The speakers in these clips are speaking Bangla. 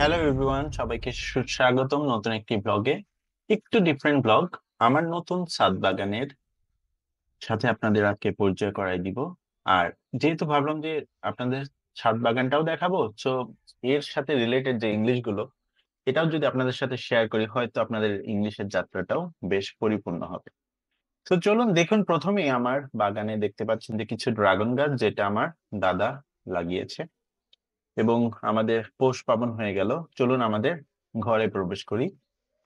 হ্যালো এভরিওয়ান, সবাইকে সুস্বাগতম নতুন একটি ব্লগে। একটু ডিফারেন্ট ব্লগ। আমার নতুন ছাদ বাগানের সাথে আপনাদের আজকে পরিচয় করাই দিব। আর যেহেতু ভাবলাম যে আপনাদের ছাদ বাগানটাও দেখাবো, তো এর সাথে রিলেটেড যে ইংলিশ গুলো এটাও যদি আপনাদের সাথে শেয়ার করি, হয়তো আপনাদের ইংলিশের যাত্রাটাও বেশ পরিপূর্ণ হবে। তো চলুন দেখুন, প্রথমেই আমার বাগানে দেখতে পাচ্ছেন যে কিছু ড্রাগন গাছ, যেটা আমার দাদা লাগিয়েছে। এবং আমাদের পৌষ পাবন হয়ে গেল, চলুন আমাদের ঘরে প্রবেশ করি।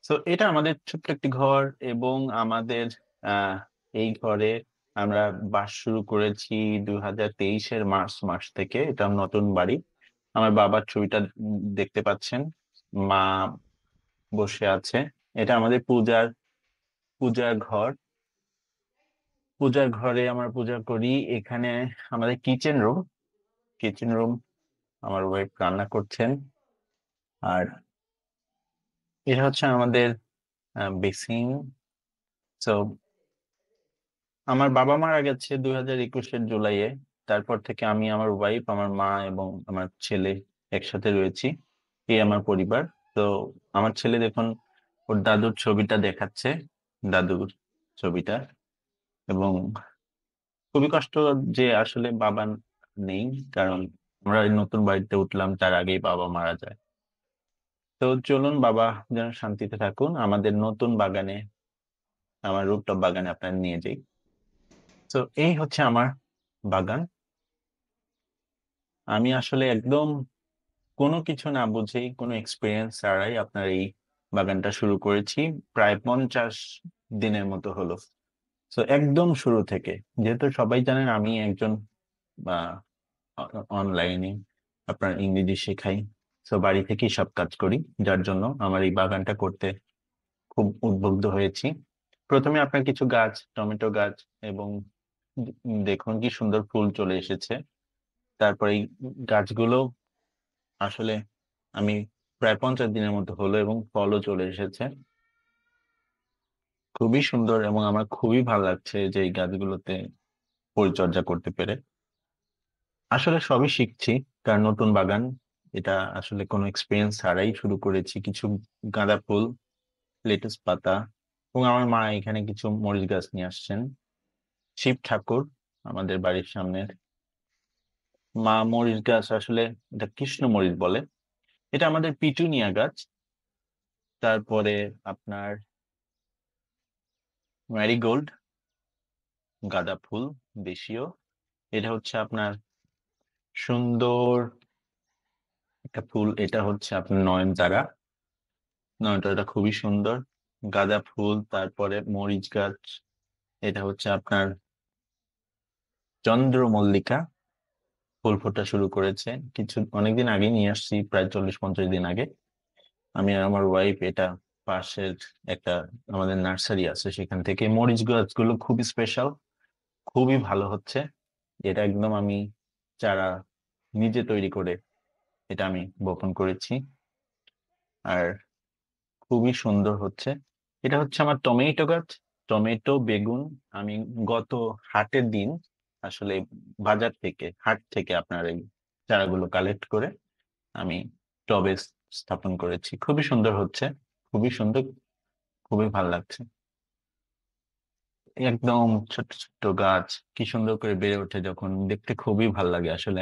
তো এটা আমাদের ছোট্ট একটি ঘর, এবং আমাদের আহ এই ঘরে আমরা বাস শুরু করেছি 2023-এর মার্চ মাস থেকে। এটা নতুন বাড়ি। আমার বাবার ছবিটা দেখতে পাচ্ছেন, মা বসে আছে। এটা আমাদের পূজার পূজার ঘর। পূজার ঘরে আমরা পূজা করি। এখানে আমাদের কিচেন রুম আমার ওয়াইফ রান্না করছেন। আর এটা হচ্ছে আমাদের বেসিন। তো আমার বাবা মারা গেছে 2021-এর জুলাইয়ে। তারপর থেকে আমি, আমার ওয়াইফ, আমার মা এবং আমার ছেলে একসাথে রয়েছি। এই আমার পরিবার। তো আমার ছেলে দেখুন, ওর দাদুর ছবিটা দেখাচ্ছে, দাদুর ছবিটা। এবং খুবই কষ্ট যে আসলে বাবা নেই, কারণ আমরা এই নতুন বাড়িতে উঠলাম, তার আগেই বাবা মারা যায়। তো চলুন, বাবা যেন শান্তিতে থাকুন। আমাদের নতুন বাগানে, আমার রুফটপ বাগানে আপনার নিয়ে যাই। তো এই হচ্ছে আমার বাগান। আমি আসলে একদম কোনো কিছু না বুঝেই, কোনো এক্সপিরিয়েন্স ছাড়াই আপনার এই বাগানটা শুরু করেছি। প্রায় 50 দিনের মতো হলো। তো একদম শুরু থেকে, যেহেতু সবাই জানেন আমি একজন অনলাইনে আপনার ইংরেজি শেখাই। তো বাড়ি থেকেই সব কাজ করি, যার জন্য আমার এই বাগানটা করতে খুব উদ্বুদ্ধ হয়েছি। প্রথমে আপনার কিছু গাছ, টমেটো গাছ, এবং দেখুন কি সুন্দর ফুল চলে এসেছে। তারপরে এই গাছগুলো আসলে আমি প্রায় 50 দিনের মতো হলো, এবং ফলও চলে এসেছে। খুবই সুন্দর, এবং আমার খুবই ভালো লাগছে যে এই গাছগুলোতে পরিচর্যা করতে পেরে। আসলে সবই শিখছি, কারণ নতুন বাগান, এটা আসলে কোনো এক্সপিরিয়েন্স ছাড়াই শুরু করেছি। কিছু গাঁদা ফুল, লেটুস পাতা, এবং আমার মা এখানে কিছু মরিচ গাছ নিয়ে আসছেন। শিব ঠাকুর আমাদের বাড়ির সামনের। মা মরিচ গাছ, আসলে এটা কৃষ্ণ মরিচ বলে। এটা আমাদের পিটুনিয়া গাছ। তারপরে আপনার ম্যারিগোল্ড, গাঁদা ফুল, দেশীয়। এটা হচ্ছে আপনার সুন্দর একটা ফুল, এটা হচ্ছে আপনার নয়নতারা। নয়নতারাটা খুবই সুন্দর। গাঁদা ফুল, তারপরে মরিচ গাছ। এটা হচ্ছে আপনার চন্দ্রমল্লিকা, ফুল ফোটা শুরু করেছে। অনেকদিন আগে নিয়ে আসছি, প্রায় 40-50 দিন আগে। আমি আর আমার ওয়াইফ এটা পাশের একটা আমাদের নার্সারি আছে, সেখান থেকে। মরিচ গাছগুলো খুবই স্পেশাল, খুবই ভালো হচ্ছে। এটা একদম আমি চারা নিজে তৈরি করে এটা আমি বপন করেছি। আর খুবই সুন্দর হচ্ছে। এটা হচ্ছে আমার টমেটো গাছ। টমেটো, বেগুন। আমি গত হাটের দিন আসলে হাট থেকে আপনার এই চারাগুলো কালেক্ট করে আমি টবে স্থাপন করেছি। খুবই সুন্দর হচ্ছে, খুবই সুন্দর, খুবই ভালো লাগছে। একদম ছোট্ট ছোট্ট গাছ, কি সুন্দর করে বেড়ে ওঠে যখন, দেখতে খুবই ভালো লাগে আসলে।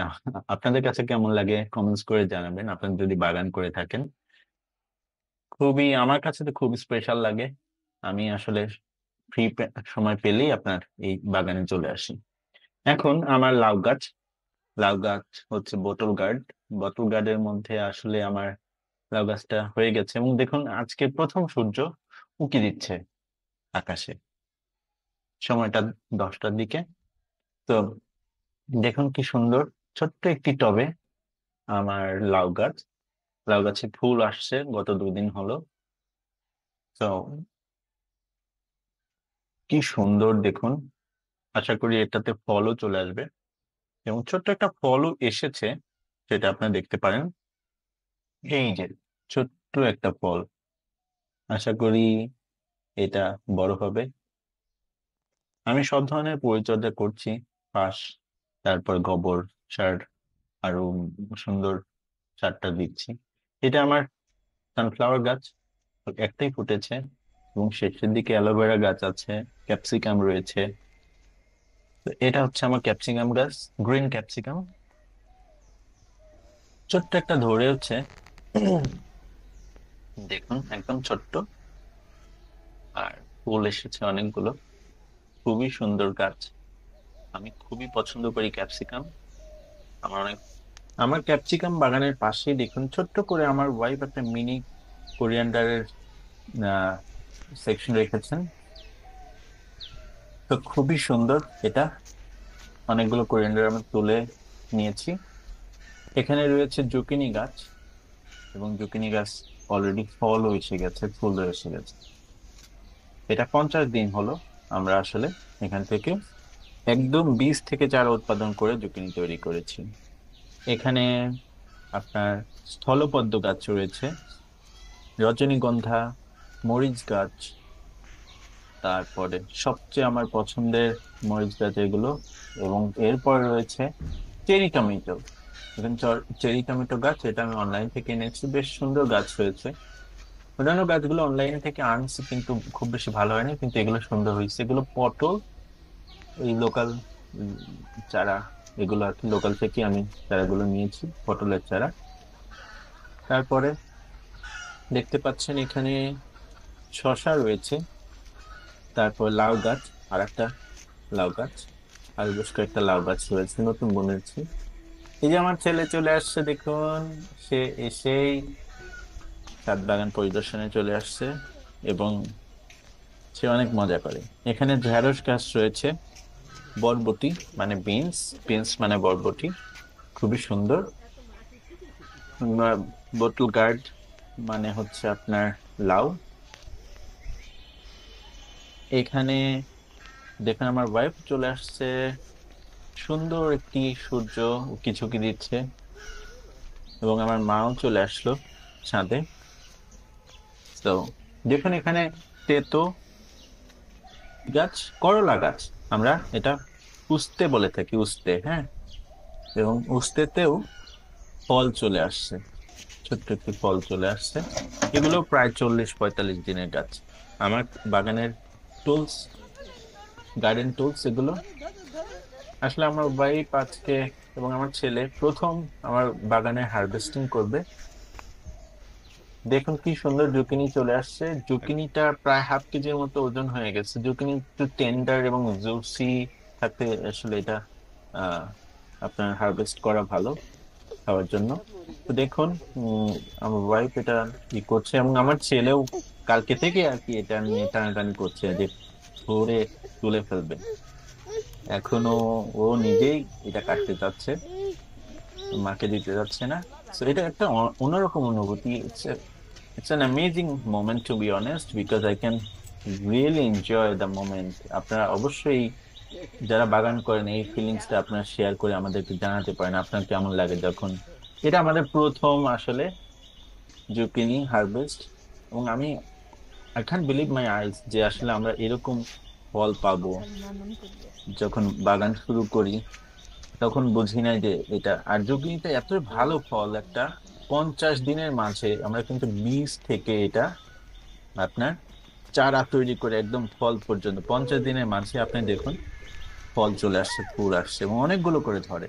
আপনাদের কাছে কেমন লাগে কমেন্টস করে জানাবেন, আপনারা যদি বাগান করে থাকেন। খুবই, আমার কাছে তো খুব স্পেশাল লাগে। আমি আসলে ফ্রি সময় পেলেই আপনার এই বাগানে চলে আসি। এখন আমার লাউ গাছ হচ্ছে বোতল গার্ডের মধ্যে আসলে আমার লাউ গাছটা হয়ে গেছে। এবং দেখুন, আজকে প্রথম সূর্য উঁকি দিচ্ছে আকাশে, সময়টা 10টার দিকে। তো দেখুন কি সুন্দর, ছোট্ট একটি টবে আমার লাউ গাছে ফুল আসছে গত 2 দিন হলো। তো কি সুন্দর দেখুন, আশা করি এটাতে ফলও চলে আসবে। এবং ছোট্ট একটা ফলও এসেছে, সেটা আপনারা দেখতে পারেন। এই যে ছোট্ট একটা ফল, আশা করি এটা বড় হবে। আমি সব ধরনের পরিচর্যা করছি, পাশ, তারপর গোবর সার, আরো সুন্দর সারটা দিচ্ছি। এটা আমার সানফ্লাওয়ার গাছ, একটাই ফুটেছে, এবং শেষের দিকে অ্যালোভেরা গাছ আছে, ক্যাপসিকাম রয়েছে। তো এটা হচ্ছে আমার ক্যাপসিকাম গাছ, গ্রিন ক্যাপসিকাম। ছোট্ট একটা ধরে হচ্ছে, দেখুন একদম ছোট্ট, আর ফুল এসেছে অনেকগুলো। খুবই সুন্দর গাছ, আমি খুবই পছন্দ করি ক্যাপসিকাম। আমার ক্যাপসিকাম বাগানের পাশেই দেখুন ছোট্ট করে আমার ওয়াইফ একটা মিনি কোরিয়ান্ডারের সেকশন রেখেছেন। তো খুবই সুন্দর এটা, অনেকগুলো কোরিয়ান্ডার আমি তুলে নিয়েছি। এখানে রয়েছে জুকিনি গাছ, এবং জুকিনি গাছ অলরেডি ফল এসে গেছে, ফুল এসে গেছে। এটা 50 দিন হলো আমরা আসলে এখান থেকে একদম বীজ থেকে চারা উৎপাদন করে জুকিনি তৈরি করেছি। এখানে আপনার স্থলপদ্ম গাছ রয়েছে, রজনীগন্ধা, মরিচ গাছ, তারপরে সবচেয়ে আমার পছন্দের মরিচ গাছ এগুলো, এবং এরপর রয়েছে চেরি টমেটো। এখন চেরি টমেটো গাছ, এটা আমি অনলাইন থেকে এনেছি, বেশ সুন্দর গাছ হয়েছে। অন্যান্য গাছগুলো অনলাইন থেকে আনছি কিন্তু খুব বেশি ভালো হয়নি, কিন্তু এগুলো সুন্দর হয়েছে। এগুলো পটল, এই লোকাল চারা, এগুলো আর কি লোকাল থেকে আমি চারাগুলো নিয়েছি, পটলের চারা। তারপরে দেখতে পাচ্ছেন এখানে শসা রয়েছে, তারপর লাউ গাছ, আর একটা লাউ গাছ, আর বেশ কয়েকটা লাউ গাছ রয়েছে নতুন বুনেছি। এই যে আমার ছেলে চলে আসছে দেখুন, সে এসেই ছাদ বাগান পরিদর্শনে চলে আসছে, এবং সে অনেক মজা করে। এখানে ঢেঁড়স গাছ রয়েছে, বরবটি মানে বিনস, বিনস মানে বরবটি, খুবই সুন্দর। বোটল গার্ড মানে হচ্ছে আপনার লাউ। এখানে দেখুন আমার ওয়াইফ চলে আসছে, সুন্দর একটি সূর্য উকি ঝুঁকি দিচ্ছে, এবং আমার মাও চলে আসলো ছাদে। তো দেখুন এখানে তেতো গাছ, করলা গাছ, আমরা এটা উস্তে বলে থাকি, উস্তে, হ্যাঁ। এবং উস্তেতেও ফল চলে আসছে, ছোট্ট একটি ফল চলে আসছে। এগুলো প্রায় 40-45 দিনের গাছ। আমার বাগানের টুলস, গার্ডেন টুলস এগুলো। আসলে আমার ওয়াইফ আজকে এবং আমার ছেলে প্রথম আমার বাগানে হারভেস্টিং করবে। দেখুন কি সুন্দর জুকিনি চলে আসছে, জুকিনিটা প্রায় ½ কেজির মতো ওজন হয়ে গেছে। জুকিনি একটু টেন্ডার এবং জুসি থাকতে আসলে এটা আহ আপনার হারভেস্ট করা ভালো খাওয়ার জন্য। তো দেখুন আমার ওয়াইফ এটা ই করছে, এবং আমার ছেলেও কালকে থেকে আর কি এটা নিয়ে টানাটানি করছে যে ধরে তুলে ফেলবে। এখনো ও নিজেই এটা কাটতে চাচ্ছে, মাকে দিতে যাচ্ছে না। তো এটা একটা অন্যরকম অনুভূতি। It's an amazing moment to be honest, because I can really enjoy the moment. আপনারা অবশ্যই যারা বাগান করেন এই ফিলিংসটা আপনারা শেয়ার করে আমাদেরকে জানাতে পারেন আপনার কেমন লাগে যখন। এটা আমাদের প্রথম আসলে জুকিনি হারভেস্ট, এবং আমি আই ক্যান্ট বিলিভ মাই আইস যে আসলে আমরা এরকম ফল পাবো। যখন বাগান শুরু করি তখন বুঝি নাই যে এটা, আর জুগিনিটা এত ভালো ফল একটা, 50 দিনের মাঝে আমরা কিন্তু বীজ থেকে এটা আপনার চারা তৈরি করে একদম ফল পর্যন্ত 50 দিনের মাঝে আপনি দেখুন ফল চলে আসছে, ফুল আসছে, এবং অনেকগুলো করে ধরে।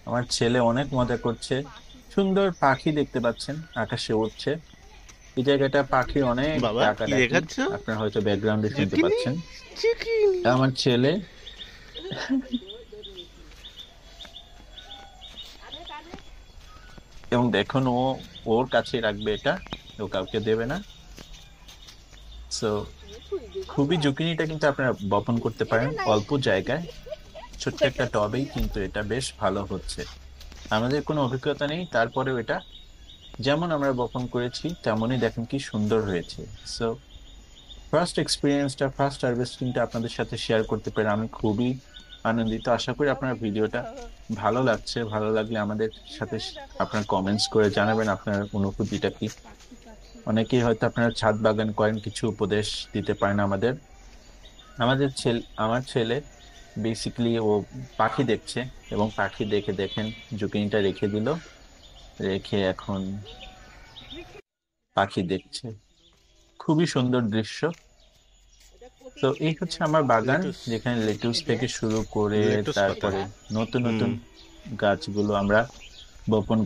আমার ছেলে অনেক মজা করছে। সুন্দর পাখি দেখতে পাচ্ছেন আকাশে উঠছে, এই জায়গাটা পাখির অনেক বাবা কি ডাকাডাকি দেখাচ্ছ? আপনার হয়তো ব্যাকগ্রাউন্ডে শুনতে জুকিনি, পাচ্ছেন। জুকিনি। আমার ছেলে এবং দেখুন ও ওর কাছে রাখবে এটা, ও কাউকে দেবে না। সো খুবই ঝুঁকিনিটা কিন্তু আপনারা বপন করতে পারেন অল্প জায়গায়, ছোট্ট একটা টবেই কিন্তু এটা বেশ ভালো হচ্ছে। আমাদের কোনো অভিজ্ঞতা নেই, তারপরেও এটা যেমন আমরা বপন করেছি তেমনই দেখেন কি সুন্দর হয়েছে। সো ফার্স্ট এক্সপিরিয়েন্সটা, ফার্স্ট হারভেস্টিংটা আপনাদের সাথে শেয়ার করতে পেরে আমি খুবই আনন্দিত। আশা করি আপনার ভিডিওটা ভালো লাগছে। ভালো লাগলে আমাদের সাথে আপনার কমেন্টস করে জানাবেন আপনার অনুভূতিটা কি। অনেকেই হয়তো আপনারা ছাদ বাগান করেন, কিছু উপদেশ দিতে পারেন আমাদের। আমার ছেলে বেসিক্যালি ও পাখি দেখছে, এবং পাখি দেখে দেখেন জুকিনিটা রেখে দিল, রেখে এখন পাখি দেখছে, খুবই সুন্দর দৃশ্য। তো এই হচ্ছে আমার বাগান, লেটুস যেখানে লেটুস থেকে শুরু করে লেটুস পাতা তারপরে নতুন হুম নতুন গাছগুলো আমরা বপন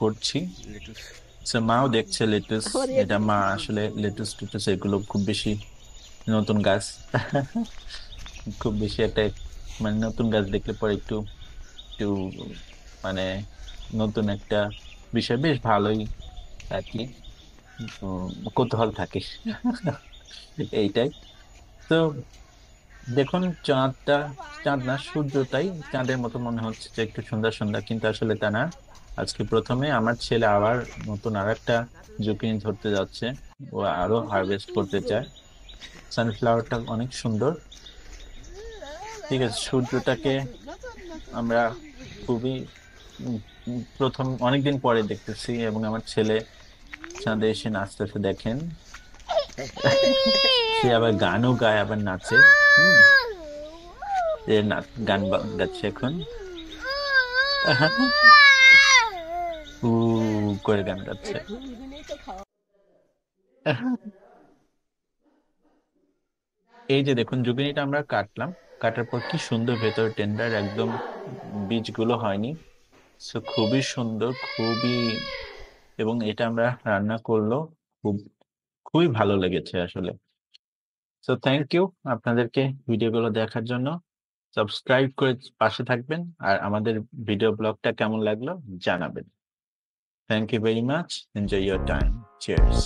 করছি। লেটুস So, মাও দেখছে লেটুস। এটা মা আসলে লেটুস টেটুস এগুলো খুব বেশি নতুন গাছ খুব বেশি একটা মানে নতুন গাছ দেখলে পরে একটু একটু মানে নতুন একটা বিষয়, বেশ ভালোই আর কি কৌতূহল থাকে এইটাই। তো দেখুন চাঁদটা, চাঁদ না সূর্যটাই চাঁদের মতো মনে হচ্ছে যে একটু সুন্দর সুন্দর, কিন্তু আসলে তা না। আজকে প্রথমে আমার ছেলে আবার নতুন আর একটা জুকিনি ধরতে যাচ্ছে, ও আরো হারভেস্ট করতে চায়। সানফ্লাওয়ারটা অনেক সুন্দর। ঠিক আছে, সূর্যটাকে আমরা খুবই উম, প্রথম অনেকদিন পরে দেখতেছি, এবং আমার ছেলে চাঁদে এসে নাচতেছে দেখেন। সে আবার গানও গায় আবার নাচে। হম, গান গাচ্ছে এখন উ করে গান গাচ্ছে। এই যে দেখুন জুগিনিটা আমরা কাটলাম, কাটার পর কি সুন্দর ভেতর টেন্ডার একদম, বীজগুলো হয়নি। সো খুবই সুন্দর, খুবই, এবং এটা আমরা রান্না করলো খুব, খুবই ভালো লেগেছে আসলে। সো থ্যাংক ইউ আপনাদেরকে ভিডিওগুলো দেখার জন্য। সাবস্ক্রাইব করে পাশে থাকবেন, আর আমাদের ভিডিও ব্লগটা কেমন লাগলো জানাবেন। Thank you very much, enjoy your time, cheers.